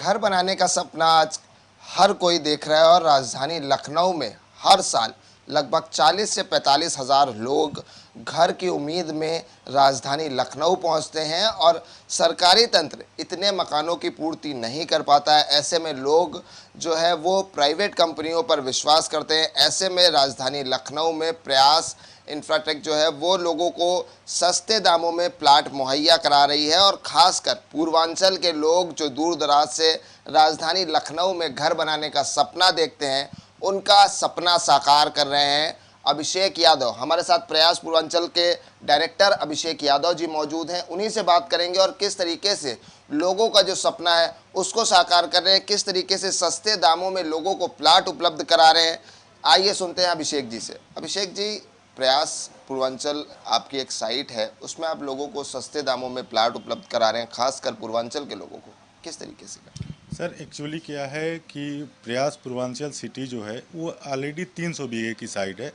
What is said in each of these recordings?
घर बनाने का सपना आज हर कोई देख रहा है और राजधानी लखनऊ में हर साल लगभग 40 से 45 हज़ार लोग घर की उम्मीद में राजधानी लखनऊ पहुंचते हैं और सरकारी तंत्र इतने मकानों की पूर्ति नहीं कर पाता है। ऐसे में लोग जो है वो प्राइवेट कंपनियों पर विश्वास करते हैं। ऐसे में राजधानी लखनऊ में प्रयास इंफ्राटेक जो है वो लोगों को सस्ते दामों में प्लाट मुहैया करा रही है और ख़ासकर पूर्वांचल के लोग जो दूर दराज से राजधानी लखनऊ में घर बनाने का सपना देखते हैं, उनका सपना साकार कर रहे हैं। अभिषेक यादव हमारे साथ प्रयास पूर्वांचल के डायरेक्टर अभिषेक यादव जी मौजूद हैं, उन्हीं से बात करेंगे और किस तरीके से लोगों का जो सपना है उसको साकार कर रहे हैं, किस तरीके से सस्ते दामों में लोगों को प्लाट उपलब्ध करा रहे हैं। आइए सुनते हैं अभिषेक जी से। अभिषेक जी, प्रयास पूर्वांचल आपकी एक साइट है, उसमें आप लोगों को सस्ते दामों में प्लाट उपलब्ध करा रहे हैं, खासकर पूर्वांचल के लोगों को, किस तरीके से कर रहे हैं? सर एक्चुअली क्या है कि प्रयास पूर्वांचल सिटी जो है वो ऑलरेडी 300 बीघे की साइट है,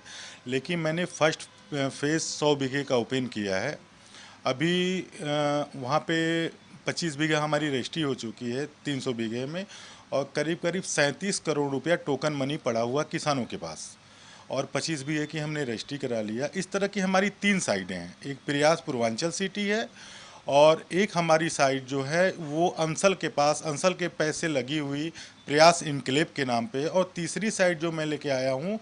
लेकिन मैंने फर्स्ट फेज़ 100 बीघे का ओपन किया है। अभी वहाँ पे 25 बीघा हमारी रजिस्ट्री हो चुकी है 300 बीघे में, और करीब करीब 37 करोड़ रुपया टोकन मनी पड़ा हुआ किसानों के पास, और 25 बीघे की हमने रजिस्ट्री करा लिया। इस तरह की हमारी 3 साइटें हैं, एक प्रयास पूर्वांचल सिटी है और एक हमारी साइट जो है वो अंसल के पास, अंसल के पैसे लगी हुई प्रयास इनक्लेव के नाम पे, और तीसरी साइट जो मैं लेके आया हूँ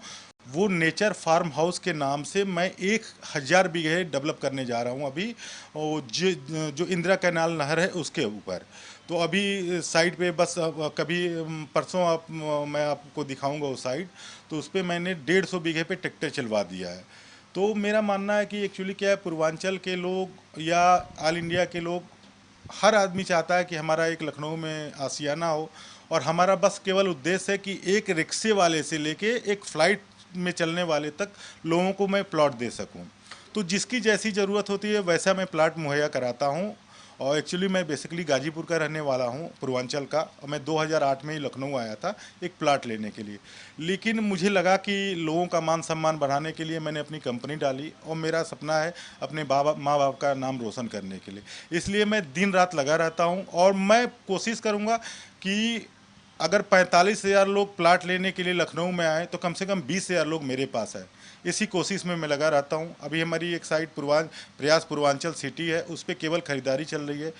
वो नेचर फार्म हाउस के नाम से मैं 1000 बीघे डेवलप करने जा रहा हूँ अभी, और जो इंदिरा कैनाल नहर है उसके ऊपर। तो अभी साइट पे बस कभी परसों मैं आपको दिखाऊंगा वो साइट, तो उस पर मैंने 150 बीघे पे ट्रैक्टर चलवा दिया है। तो मेरा मानना है कि एक्चुअली क्या है, पूर्वांचल के लोग या ऑल इंडिया के लोग, हर आदमी चाहता है कि हमारा एक लखनऊ में आशियाना हो, और हमारा बस केवल उद्देश्य है कि एक रिक्शे वाले से लेके एक फ़्लाइट में चलने वाले तक लोगों को मैं प्लॉट दे सकूं। तो जिसकी जैसी ज़रूरत होती है वैसा मैं प्लाट मुहैया कराता हूं। और एक्चुअली मैं बेसिकली गाजीपुर का रहने वाला हूं, पूर्वांचल का, और मैं 2008 में ही लखनऊ आया था एक प्लाट लेने के लिए। लेकिन मुझे लगा कि लोगों का मान सम्मान बढ़ाने के लिए मैंने अपनी कंपनी डाली, और मेरा सपना है अपने माँ बाप का नाम रोशन करने के लिए। इसलिए मैं दिन रात लगा रहता हूँ, और मैं कोशिश करूँगा कि अगर 45,000 लोग प्लाट लेने के लिए लखनऊ में आए तो कम से कम 20,000 लोग मेरे पास आए। इसी कोशिश में मैं लगा रहता हूँ। अभी हमारी एक साइट प्रयास पूर्वांचल सिटी है, उस पर केवल खरीदारी चल रही है।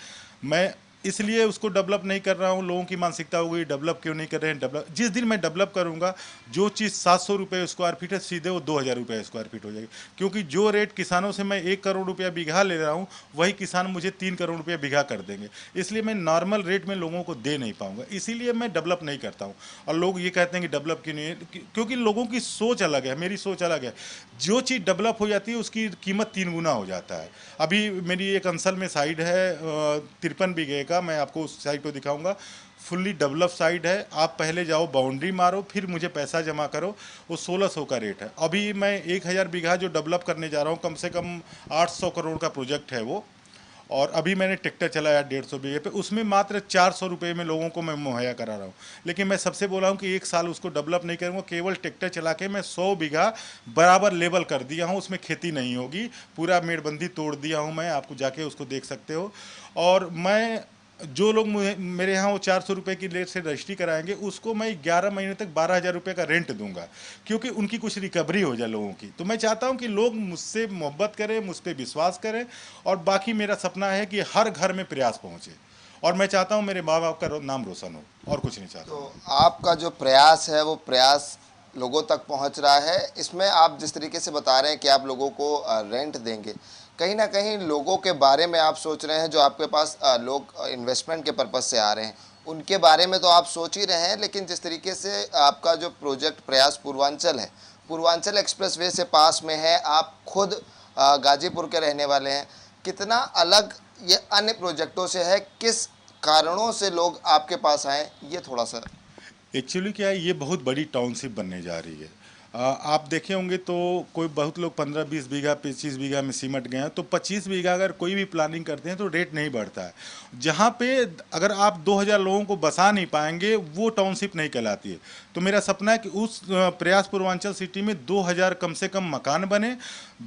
मैं इसलिए उसको डेवलप नहीं कर रहा हूँ, लोगों की मानसिकता हो गई डेवलप क्यों नहीं कर रहे हैं। डेवलप जिस दिन मैं डेवलप करूँगा, जो चीज़ 700 रुपये स्क्वायर फीट है, सीधे वो 2,000 रुपये स्क्वायर फीट हो जाएगी। क्योंकि जो रेट किसानों से मैं 1 करोड़ रुपया बीघा ले रहा हूँ, वही किसान मुझे 3 करोड़ रुपया बीघा कर देंगे। इसलिए मैं नॉर्मल रेट में लोगों को दे नहीं पाऊंगा, इसीलिए मैं डेवलप नहीं करता हूँ। और लोग ये कहते हैं कि डेवलप क्यों नहीं है, क्योंकि लोगों की सोच अलग है, मेरी सोच अलग है। जो चीज़ डेवलप हो जाती है उसकी कीमत 3 गुना हो जाता है। अभी मेरी एक अंसल में साइड है 53 बीघे का, मैं आपको उस साइड को दिखाऊंगा। फुल्ली डेवलप साइड है, आप पहले जाओ बाउंड्री मारो, फिर मुझे पैसा जमा करो। वो 1600 का रेट है। अभी मैं 1000 बीघा जो डेवलप करने जा रहा हूँ, कम से कम 800 करोड़ का प्रोजेक्ट है वो। और अभी मैंने ट्रैक्टर चलाया 150 बीघे पे, उसमें मात्र 400 रुपये में लोगों को मैं मुहैया करा रहा हूँ। लेकिन मैं सबसे बोला हूँ कि 1 साल उसको डेवलप नहीं करूँगा, केवल ट्रैक्टर चला के मैं 100 बीघा बराबर लेवल कर दिया हूँ, उसमें खेती नहीं होगी। पूरा मेड़बंदी तोड़ दिया हूँ मैं, आपको जाके उसको देख सकते हो। और मैं जो लोग मेरे यहाँ वो 400 रुपये की रेट से रजिस्ट्री कराएंगे, उसको मैं 11 महीने तक 12,000 रुपये का रेंट दूंगा, क्योंकि उनकी कुछ रिकवरी हो जाए लोगों की। तो मैं चाहता हूँ कि लोग मुझसे मोहब्बत करें, मुझ पर विश्वास करें, और बाकी मेरा सपना है कि हर घर में प्रयास पहुँचे, और मैं चाहता हूँ मेरे माँ बाप का नाम रोशन हो, और कुछ नहीं चाहता। तो आपका जो प्रयास है वो प्रयास लोगों तक पहुंच रहा है। इसमें आप जिस तरीके से बता रहे हैं कि आप लोगों को रेंट देंगे, कहीं ना कहीं लोगों के बारे में आप सोच रहे हैं। जो आपके पास लोग इन्वेस्टमेंट के पर्पज़ से आ रहे हैं, उनके बारे में तो आप सोच ही रहे हैं, लेकिन जिस तरीके से आपका जो प्रोजेक्ट प्रयास पूर्वांचल है, पूर्वांचल एक्सप्रेसवे से पास में है, आप खुद गाजीपुर के रहने वाले हैं, कितना अलग ये अन्य प्रोजेक्टों से है, किस कारणों से लोग आपके पास आए, ये थोड़ा सा। एक्चुअली क्या है, ये बहुत बड़ी टाउनशिप बनने जा रही है। आप देखे होंगे तो कोई बहुत लोग 15-20 बीघा 25 बीघा में सिमट गए हैं, तो 25 बीघा अगर कोई भी प्लानिंग करते हैं तो रेट नहीं बढ़ता है। जहाँ पे अगर आप 2000 लोगों को बसा नहीं पाएंगे वो टाउनशिप नहीं कहलाती है। तो मेरा सपना है कि उस प्रयास पूर्वांचल सिटी में 2000 कम से कम मकान बने।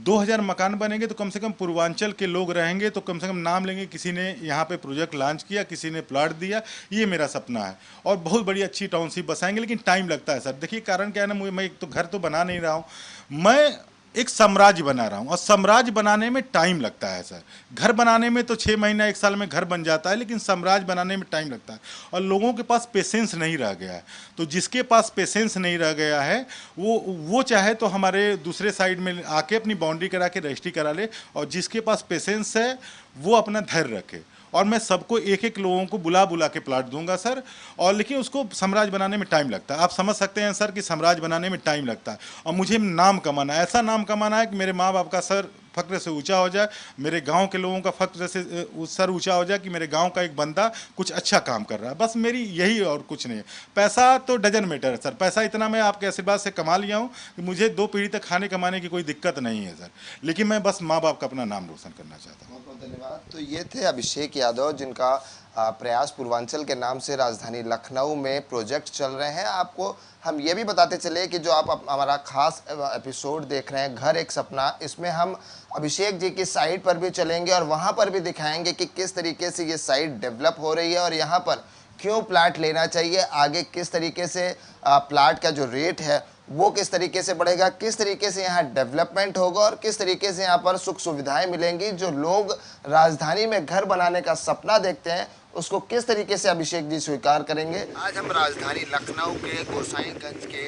2000 मकान बनेंगे तो कम से कम पूर्वांचल के लोग रहेंगे, तो कम से कम नाम लेंगे किसी ने यहाँ पे प्रोजेक्ट लॉन्च किया, किसी ने प्लाट दिया। ये मेरा सपना है और बहुत बड़ी अच्छी टाउनशिप बसाएंगे, लेकिन टाइम लगता है सर। देखिए कारण क्या है ना, मैं एक तो घर तो बना नहीं रहा हूँ, मैं एक साम्राज्य बना रहा हूँ और साम्राज्य बनाने में टाइम लगता है सर। घर बनाने में तो 6 महीना 1 साल में घर बन जाता है, लेकिन साम्राज्य बनाने में टाइम लगता है और लोगों के पास पेशेंस नहीं रह गया है। तो जिसके पास पेशेंस नहीं रह गया है वो चाहे तो हमारे दूसरे साइड में आके अपनी बाउंड्री करा के रजिस्ट्री करा ले, और जिसके पास पेशेंस है वो अपना धैर्य रखे। और मैं सबको एक एक लोगों को बुला बुला के प्लाट दूंगा सर। और लेकिन उसको साम्राज्य बनाने में टाइम लगता है। आप समझ सकते हैं सर कि साम्राज्य बनाने में टाइम लगता है। और मुझे नाम कमाना है, ऐसा नाम कमाना है कि मेरे माँ बाप का सर फक्र से ऊंचा हो जाए, मेरे गांव के लोगों का फक्र से सर ऊंचा हो जाए कि मेरे गांव का एक बंदा कुछ अच्छा काम कर रहा है। बस मेरी यही और कुछ नहीं है। पैसा तो डजन मैटर है सर, पैसा इतना मैं आपके आशीर्वाद से कमा लिया हूँ कि मुझे 2 पीढ़ी तक खाने कमाने की कोई दिक्कत नहीं है सर। लेकिन मैं बस माँ बाप का अपना नाम रोशन करना चाहता हूँ। बहुत बहुत धन्यवाद। तो ये थे अभिषेक यादव, जिनका प्रयास पूर्वांचल के नाम से राजधानी लखनऊ में प्रोजेक्ट चल रहे हैं। आपको हम ये भी बताते चले कि जो आप हमारा खास एपिसोड देख रहे हैं, घर एक सपना, इसमें हम अभिषेक जी की साइट पर भी चलेंगे और वहाँ पर भी दिखाएंगे कि किस तरीके से ये साइट डेवलप हो रही है और यहाँ पर क्यों प्लाट लेना चाहिए, आगे किस तरीके से प्लाट का जो रेट है वो किस तरीके से बढ़ेगा, किस तरीके से यहाँ डेवलपमेंट होगा और किस तरीके से यहाँ पर सुख सुविधाएं मिलेंगी। जो लोग राजधानी में घर बनाने का सपना देखते हैं उसको किस तरीके से अभिषेक जी स्वीकार करेंगे। आज हम राजधानी लखनऊ के गोसाईगंज के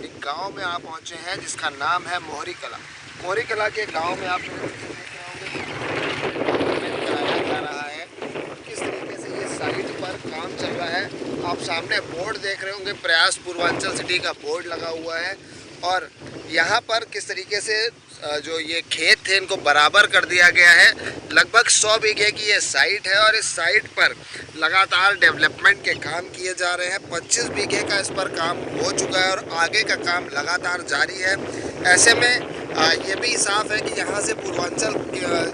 एक गांव में आप पहुंचे हैं जिसका नाम है मोहरी कला। मोहरी कला के गांव में आप कराया जा रहा है और किस तरीके से ये साइट पर काम चल रहा है। आप सामने बोर्ड देख रहे होंगे, प्रयास पूर्वांचल सिटी का बोर्ड लगा हुआ है और यहाँ पर किस तरीके से जो ये खेत थे इनको बराबर कर दिया गया है। लगभग 100 बीघे की ये साइट है और इस साइट पर लगातार डेवलपमेंट के काम किए जा रहे हैं। 25 बीघे का इस पर काम हो चुका है और आगे का काम लगातार जारी है। ऐसे में ये भी साफ है कि यहाँ से पूर्वांचल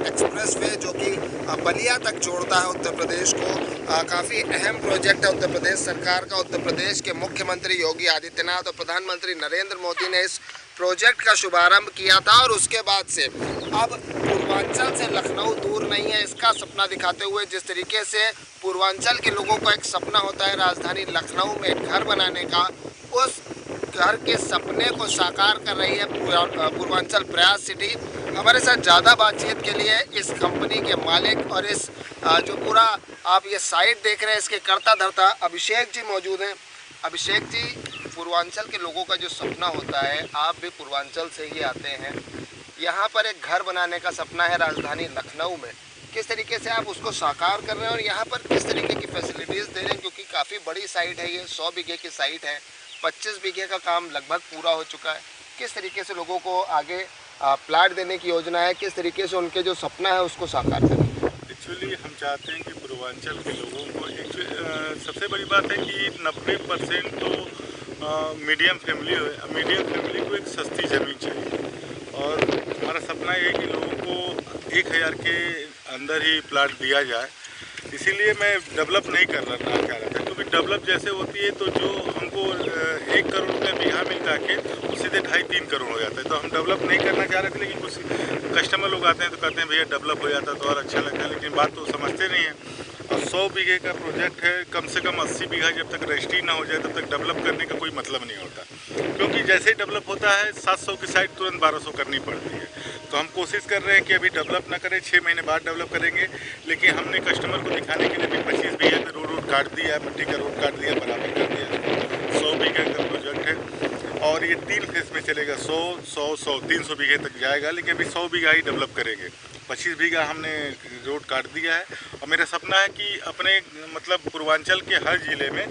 एक्सप्रेस वे जो कि बलिया तक जोड़ता है उत्तर प्रदेश को, काफ़ी अहम प्रोजेक्ट है उत्तर प्रदेश सरकार का। उत्तर प्रदेश के मुख्यमंत्री योगी आदित्यनाथ और प्रधानमंत्री नरेंद्र मोदी ने इस प्रोजेक्ट का शुभारंभ किया था और उसके बाद से अब पूर्वांचल से लखनऊ दूर नहीं है, इसका सपना दिखाते हुए जिस तरीके से पूर्वांचल के लोगों को एक सपना होता है राजधानी लखनऊ में घर बनाने का, उस घर के सपने को साकार कर रही है पूर्वांचल प्रयास सिटी। हमारे साथ ज़्यादा बातचीत के लिए इस कंपनी के मालिक और इस जो पूरा आप ये साइट देख रहे हैं इसके कर्ता धर्ता अभिषेक जी मौजूद हैं। अभिषेक जी, पूर्वांचल के लोगों का जो सपना होता है, आप भी पूर्वांचल से ही आते हैं, यहाँ पर एक घर बनाने का सपना है राजधानी लखनऊ में, किस तरीके से आप उसको साकार कर रहे हैं और यहाँ पर किस तरीके की फैसिलिटीज़ दे रहे हैं? क्योंकि काफ़ी बड़ी साइट है ये, 100 बीघे की साइट है, 25 बीघे का काम लगभग पूरा हो चुका है। किस तरीके से लोगों को आगे प्लाट देने की योजना है, किस तरीके से उनके जो सपना है उसको साकार करें? एक्चुअली हम चाहते हैं कि पूर्वांचल के लोगों को सबसे बड़ी बात है कि 90% तो मीडियम फैमिली को एक सस्ती ज़मीन चाहिए और हमारा सपना ये है कि लोगों को 1000 के अंदर ही प्लाट दिया जाए। इसीलिए मैं डेवलप नहीं करना चाह रहा था, क्योंकि डेवलप जैसे होती है तो जो हमको 1 करोड़ रुपये बीघा मिल जाके तो सीधे 2.5-3 करोड़ हो जाता है। तो हम डेवलप नहीं करना चाह रहे थे, लेकिन कुछ कस्टमर लोग आते हैं तो कहते हैं भैया डेवलप हो जाता तो और अच्छा लगता है, लेकिन बात तो समझते नहीं हैं। और 100 बीघे का प्रोजेक्ट है, कम से कम 80 बीघा जब तक रजिस्ट्री ना हो जाए तब तक डेवलप करने का कोई मतलब नहीं होता, क्योंकि जैसे ही डेवलप होता है 700 की साइट तुरंत 1200 करनी पड़ती है। तो हम कोशिश कर रहे हैं कि अभी डेवलप ना करें, 6 महीने बाद डेवलप करेंगे। लेकिन हमने कस्टमर को दिखाने के लिए भी 25 बीघे में रोड काट दिया, मिट्टी का रोड काट दिया, बराबर कर दिया। 100 बीघे का प्रोजेक्ट है और ये 3 फेज में चलेगा, 100, 300 बीघे तक जाएगा, लेकिन अभी 100 बीघा ही डेवलप करेंगे। 25 बीघा हमने रोड काट दिया है और मेरा सपना है कि अपने मतलब पूर्वांचल के हर ज़िले में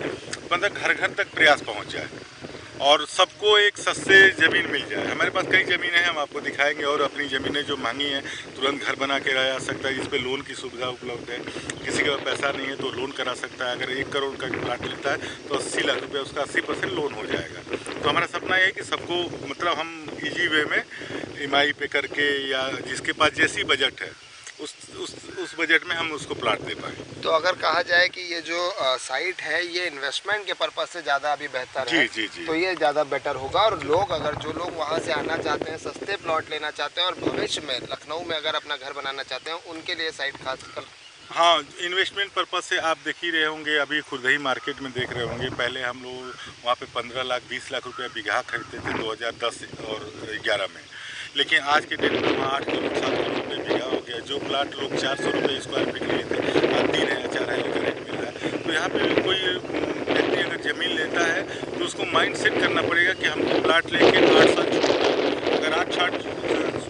मतलब घर घर तक प्रयास पहुंच जाए। और सबको एक सस्ते ज़मीन मिल जाए। हमारे पास कई ज़मीनें हैं, हम आपको दिखाएंगे, और अपनी ज़मीनें जो महंगी हैं तुरंत घर बना के रहा जा सकता है, जिस पे लोन की सुविधा उपलब्ध है। किसी के पास पैसा नहीं है तो लोन करा सकता है। अगर 1 करोड़ का प्लाट लेता है तो 80 लाख रुपये उसका 80% लोन हो जाएगा। तो हमारा सपना ये है कि सबको मतलब हम ईजी वे में ईएमआई पे करके, या जिसके पास जैसी बजट है उस बजट में हम उसको प्लाट दे पाएँ। तो अगर कहा जाए कि ये जो साइट है ये इन्वेस्टमेंट के पर्पज से ज़्यादा अभी बेहतर है, जी। तो ये ज़्यादा बेटर होगा। और लोग अगर जो लोग वहाँ से आना चाहते हैं, सस्ते प्लॉट लेना चाहते हैं और भविष्य में लखनऊ में अगर अपना घर बनाना चाहते हैं, उनके लिए साइट खासकर। हाँ, इन्वेस्टमेंट पर्पज़ से आप देख ही रहे होंगे, अभी खुद ही मार्केट में देख रहे होंगे। पहले हम लोग वहाँ पे 15 लाख 20 लाख रुपया बीघा खरीदते थे 2010 और 11 में, लेकिन आज के डेट में वहाँ 8 करोड़ 7 करोड़ रुपये बीघा हो गया। जो प्लाट लोग 400 रुपये स्क्वायर फीट लिए थे, आज 3 या 4 हज़ार का रेट मिल रहा है। तो यहाँ पे कोई व्यक्ति अगर ज़मीन लेता है तो उसको माइंड सेट करना पड़ेगा कि हमको प्लाट लेके 8 साल छोड़ना। अगर 8 साल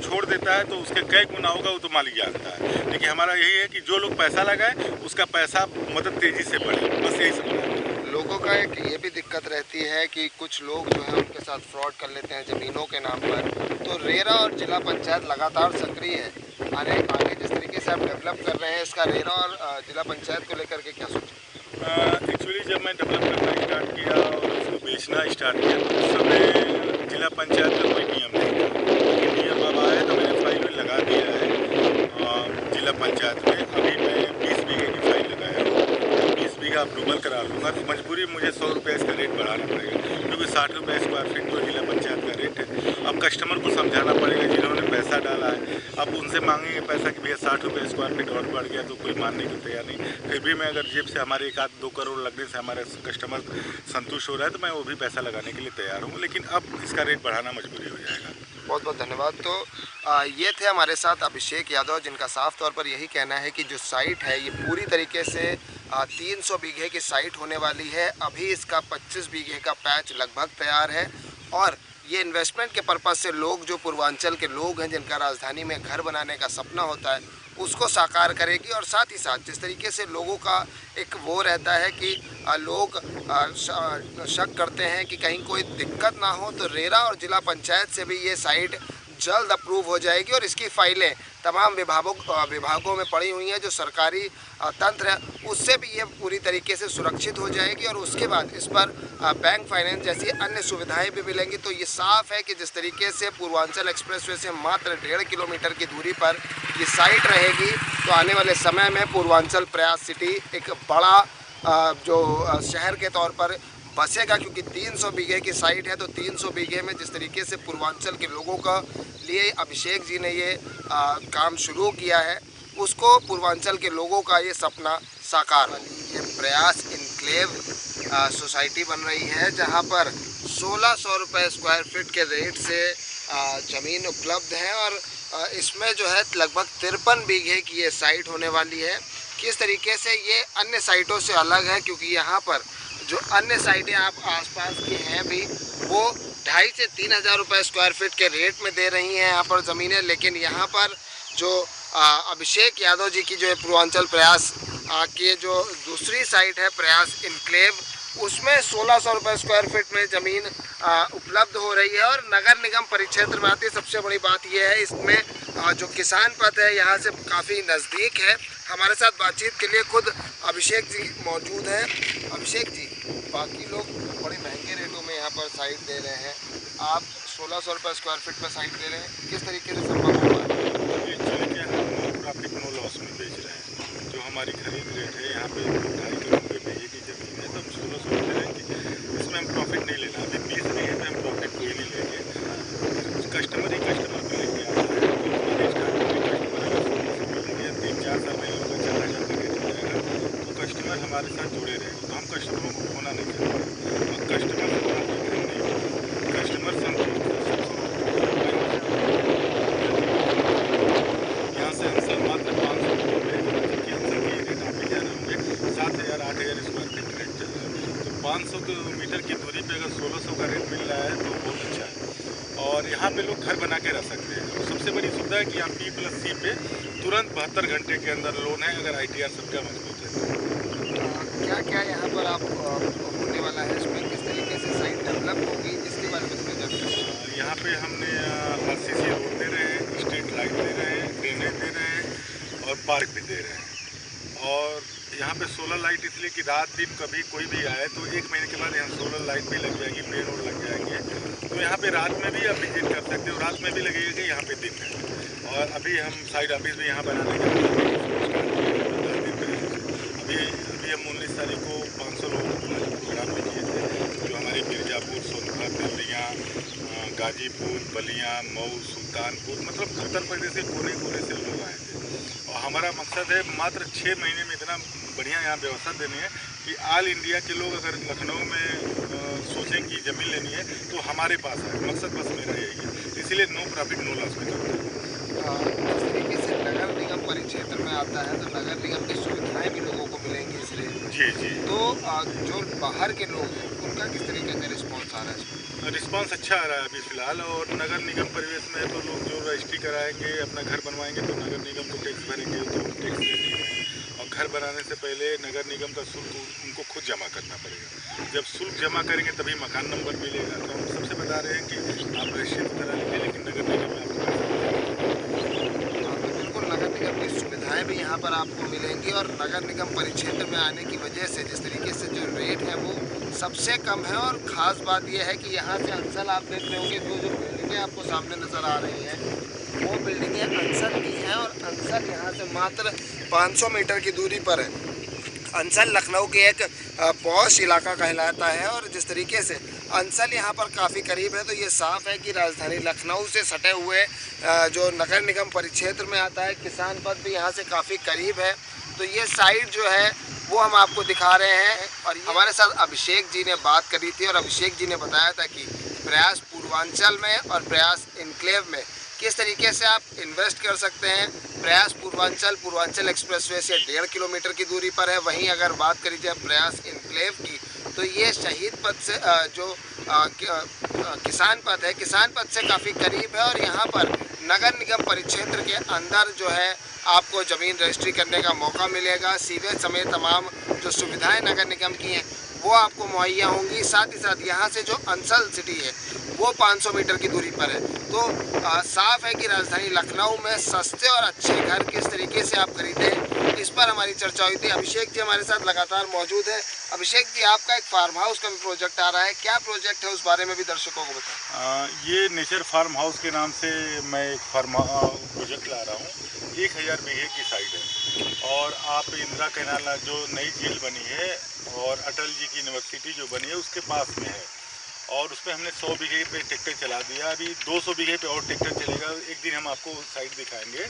छोड़ देता है तो उसके कई गुना होगा, वो तो मालिक जानता है। लेकिन हमारा यही है कि जो लोग पैसा लगाए उसका पैसा मतलब तेज़ी से बढ़े, बस यही सपना है। लोगों का एक ये भी दिक्कत रहती है कि कुछ लोग जो है उनके साथ फ्रॉड कर लेते हैं ज़मीनों के नाम पर। तो रेरा और जिला पंचायत लगातार सक्रिय है। आगे जिस तरीके से आप डेवलप कर रहे हैं, इसका रेरा और जिला पंचायत को लेकर के क्या सोचें? एक्चुअली जब मैं डेवलप करना स्टार्ट किया और उसको बेचना स्टार्ट किया तो उस समय जिला पंचायत का कोई नियम नहीं था। लेकिन नियम अब आया तो मैंने फाइल में लगा दिया है जिला पंचायत में। अभी मैं 20 बीघे की फाइल लगाया हूँ, 20 बीघा अप्रूवल करा लूँगा। तो मजबूरी मुझे 100 रुपये इसका रेट बढ़ाना पड़ेगा, क्योंकि 60 रुपये स्क्वायर फीट तो जिला पंचायत का रेट है। अब कस्टमर को समझाना पड़ेगा जिन्होंने पैसा डाला है। अब उनसे मांगेंगे पैसा कि भैया 60 रुपये स्क्वायर फीट और बढ़ गया, तो कोई मानने को तैयार नहीं। फिर भी मैं अगर जेब से हमारे 1-2 करोड़ लगने से हमारे कस्टमर संतुष्ट हो रहा है तो मैं वो भी पैसा लगाने के लिए तैयार हूँ, लेकिन अब इसका रेट बढ़ाना मजबूरी हो जाएगा। बहुत बहुत धन्यवाद। तो ये थे हमारे साथ अभिषेक यादव, जिनका साफ तौर पर यही कहना है कि जो साइट है ये पूरी तरीके से 300 बीघे की साइट होने वाली है। अभी इसका 25 बीघे का पैच लगभग तैयार है और ये इन्वेस्टमेंट के पर्पज़ से लोग, जो पूर्वांचल के लोग हैं जिनका राजधानी में घर बनाने का सपना होता है, उसको साकार करेगी। और साथ ही साथ जिस तरीके से लोगों का एक वो रहता है कि लोग शक करते हैं कि कहीं कोई दिक्कत ना हो, तो रेरा और जिला पंचायत से भी ये साइट जल्द अप्रूव हो जाएगी और इसकी फाइलें तमाम विभागों में पड़ी हुई हैं। जो सरकारी तंत्र है उससे भी ये पूरी तरीके से सुरक्षित हो जाएगी और उसके बाद इस पर बैंक फाइनेंस जैसी अन्य सुविधाएं भी मिलेंगी। तो ये साफ है कि जिस तरीके से पूर्वांचल एक्सप्रेसवे से मात्र 1.5 किलोमीटर की दूरी पर ये साइट रहेगी, तो आने वाले समय में पूर्वांचल प्रयास सिटी एक बड़ा जो शहर के तौर पर बसेगा, क्योंकि 300 बीघे की साइट है। तो 300 बीघे में जिस तरीके से पूर्वांचल के लोगों का लिए अभिषेक जी ने ये काम शुरू किया है, उसको पूर्वांचल के लोगों का ये सपना साकार हो। ये प्रयास इनक्लेव सोसाइटी बन रही है, जहां पर 1600 रुपये स्क्वायर फीट के रेट से ज़मीन उपलब्ध है और इसमें जो है लगभग 53 बीघे की ये साइट होने वाली है। किस तरीके से ये अन्य साइटों से अलग है, क्योंकि यहाँ पर जो अन्य साइटें आप आसपास की हैं भी, वो 2.5 से 3 हज़ार रुपये स्क्वायर फीट के रेट में दे रही हैं यहाँ पर ज़मीनें। लेकिन यहाँ पर जो अभिषेक यादव जी की जो है पूर्वांचल प्रयास की जो दूसरी साइट है प्रयास इनक्लेव, उसमें 1600 रुपये स्क्वायर फीट में ज़मीन उपलब्ध हो रही है और नगर निगम परिक्षेत्र में आती है। सबसे बड़ी बात यह है इसमें जो किसान पथ है यहाँ से काफ़ी नज़दीक है। हमारे साथ बातचीत के लिए खुद अभिषेक जी मौजूद हैं। अभिषेक जी, बाकी लोग बड़े महंगे रेटों में यहाँ पर साइट दे रहे हैं, आप 1600 रुपये स्क्वायर फीट में साइट दे रहे हैं, किस तरीके से संभव हुआ है? एक्चुअली क्या है, हम प्रॉफिट नो लॉस में बेच रहे हैं। जो हमारी खरीद रेट है यहाँ पे 2.5 करोड़ रुपये की ज़मीन है, तो हम 1600 रुपये लेंगे, इसमें हम प्रॉफिट नहीं लेना। अभी 20 बीघे पे हम प्रॉफिट कोई नहीं लेंगे, कस्टमर ही कस्टमर को लेके आता है। तो हमारे स्टार्टिंग में कस्टमर अगर 1600 रुपये लेंगे, 3-4 साल में उनका 4 हज़ार का रेट हो जाएगा, तो कस्टमर हमारे साथ जुड़े रहेंगे। तो हम कस्टमरों को खोना नहीं चाहते और कस्टमर को खोना कोई काम नहीं है। कस्टमर संतुष्ट यहाँ से अंसर मात्र 500 रुपये में, जबकि अंसर के रेट आप ही जान होंगे 7,000-8,000 स्क्वायर फीट रेट चल रहा है। तो 500 मीटर की दूरी पे अगर 1600 का रेट मिल रहा है तो बहुत अच्छा है। और यहाँ पे लोग घर बना के रह सकते हैं। और सबसे बड़ी सुविधा है कि यहाँ P+C पे तुरंत 72 घंटे के अंदर लोन है, अगर ITR सबका मजबूत है। क्या क्या यहाँ पर आप होने वाला है, इसमें किस तरीके से साइट डेवलप होगी सोलर लाइट इसलिए कि रात दिन कभी कोई भी आए तो 1 महीने के बाद यहाँ सोलर लाइट भी लग जाएगी, पेड़ और लग जाएंगे, तो यहाँ पे रात में भी आप विजिट कर सकते हो। रात में भी लगेगी, यहाँ पे दिन में। और अभी हम साइड ऑफिस भी यहाँ बनाने का अभी हम 19 तारीख को 500 लोगों को प्रोग्राम भी किए थे, जो हमारे मिर्ज़ापुर, सोनभद्र, देवरिया, गाजीपुर, बलिया, मऊ, सुल्तानपुर, मतलब उत्तर प्रदेश के कोने कोने से लोग आए थे। और हमारा मकसद है मात्र 6 महीने में इतना बढ़िया यहाँ व्यवस्था देनी है कि ऑल इंडिया के लोग अगर लखनऊ में सोचें कि ज़मीन लेनी है तो हमारे पास आए। मकसद बस मेरा यही है, इसीलिए नो प्रॉफिट नो लॉस में करते हैं। जिस तरीके से नगर निगम परिक्षेत्र में आता है तो नगर निगम की सुविधाएं भी लोगों को मिलेंगी इस रेट में। जी जी। तो जो बाहर के लोग हैं उनका किस तरीके का रिस्पॉन्स आ रहा है इसमें? रिस्पांस अच्छा आ रहा है अभी फ़िलहाल। और नगर निगम परिवेश में तो लोग जो रजिस्ट्री कराएंगे, अपना घर बनवाएंगे तो नगर निगम को टैक्स भरेंगे, तो टैक्स दे नहीं रहे हैं। और घर बनाने से पहले नगर निगम का शुल्क उनको खुद जमा करना पड़ेगा। जब शुल्क जमा करेंगे तभी मकान नंबर मिलेगा। तो हम सबसे बता रहे हैं कि आप रजिस्ट्री करा लीजिए, लेकिन नगर निगम में आपको तो बिल्कुल नगर निगम की सुविधाएं भी यहाँ पर आपको मिलेंगी। और नगर निगम परिक्षेत्र में आने की वजह से जिस तरीके से जो रेट है वो सबसे कम है। और ख़ास बात यह है कि यहाँ से अंसल आप देख रहे होंगे, जो बिल्डिंगें आपको सामने नज़र आ रही हैं वो बिल्डिंगें अंसल की हैं। और अंसल यहाँ से मात्र 500 मीटर की दूरी पर है। अंसल लखनऊ के एक पॉश इलाका कहलाता है। और जिस तरीके से अंसल यहाँ पर काफ़ी करीब है तो ये साफ़ है कि राजधानी लखनऊ से सटे हुए जो नगर निगम परिक्षेत्र में आता है किसान पथ भी यहाँ से काफ़ी करीब है। तो ये साइड जो है वो हम आपको दिखा रहे हैं। और हमारे साथ अभिषेक जी ने बात करी थी और अभिषेक जी ने बताया था कि प्रयास पूर्वांचल में और प्रयास इनक्लेव में किस तरीके से आप इन्वेस्ट कर सकते हैं। प्रयास पूर्वांचल एक्सप्रेसवे से 1.5 किलोमीटर की दूरी पर है। वहीं अगर बात करी जाए प्रयास इनक्लेव की तो ये शहीद पथ से किसान पथ है, किसान पथ से काफ़ी करीब है। और यहाँ पर नगर निगम परिक्षेत्र के अंदर जो है आपको ज़मीन रजिस्ट्री करने का मौका मिलेगा। सीवेज समेत तमाम जो सुविधाएं नगर निगम की हैं वो आपको मुहैया होंगी। साथ ही साथ यहाँ से जो अंसल सिटी है वो 500 मीटर की दूरी पर है। तो साफ है कि राजधानी लखनऊ में सस्ते और अच्छे घर किस तरीके से आप खरीदें, इस पर हमारी चर्चा हुई थी। अभिषेक जी हमारे साथ लगातार मौजूद है। अभिषेक जी, आपका एक फार्म हाउस का भी प्रोजेक्ट आ रहा है, क्या प्रोजेक्ट है उस बारे में भी दर्शकों को बताएं। ये नेचर फार्म हाउस के नाम से मैं एक प्रोजेक्ट ला रहा हूँ। 1000 बीघे की साइड है। और आप इंदिरा कैनाल जो नई झील बनी है और अटल जी की यूनिवर्सिटी जो बनी है उसके पास में है। और उसमें हमने 100 बीघे पे ट्रैक्टर चला दिया। अभी 200 बीघे पे और ट्रैक्टर चलेगा। एक दिन हम आपको साइड दिखाएंगे।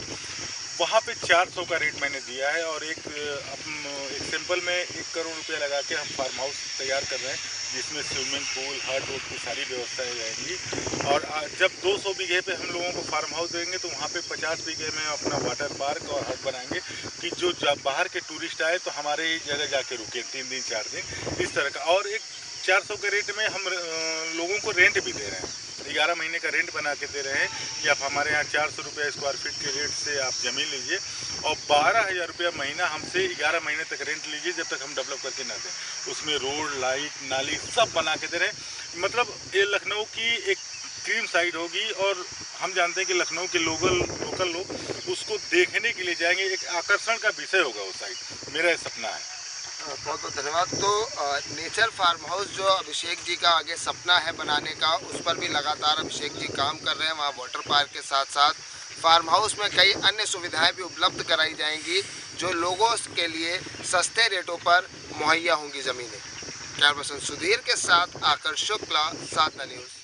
वहाँ पे 400 का रेट मैंने दिया है। और एक सिंपल में 1 करोड़ रुपया लगा के हम फार्म हाउस तैयार कर रहे हैं, जिसमें स्विमिंग पूल, हट रोड की सारी व्यवस्थाएं रहेंगी। और जब 200 बीघे पे हम लोगों को फार्म हाउस देंगे तो वहाँ पे 50 बीघे में अपना वाटर पार्क और हट बनाएंगे कि जो बाहर के टूरिस्ट आए तो हमारे ही जगह जाके रुके 3 दिन 4 दिन, इस तरह का। और एक 400 के रेट में हम लोगों को रेंट भी दे रहे हैं। 11 महीने का रेंट बना के दे रहे हैं कि आप हमारे यहाँ 400 रुपये स्क्वायर फीट के रेट से आप ज़मीन लीजिए और 12,000 रुपया महीना हमसे 11 महीने तक रेंट लीजिए, जब तक हम डेवलप करके ना दें। उसमें रोड, लाइट, नाली सब बना के दे रहे हैं। मतलब ये लखनऊ की एक क्रीम साइड होगी। और हम जानते हैं कि लखनऊ के लोकल लोग उसको देखने के लिए जाएंगे, एक आकर्षण का विषय होगा वो साइड। मेरा ये सपना है। बहुत बहुत धन्यवाद। तो नेचर फार्म हाउस जो अभिषेक जी का आगे सपना है बनाने का, उस पर भी लगातार अभिषेक जी काम कर रहे हैं। वहाँ वाटर पार्क के साथ साथ फार्म हाउस में कई अन्य सुविधाएं भी उपलब्ध कराई जाएंगी जो लोगों के लिए सस्ते रेटों पर मुहैया होंगी ज़मीनें। कैमरा पर्सन सुधीर के साथ आकर्षक शुक्ला, साधना न्यूज़।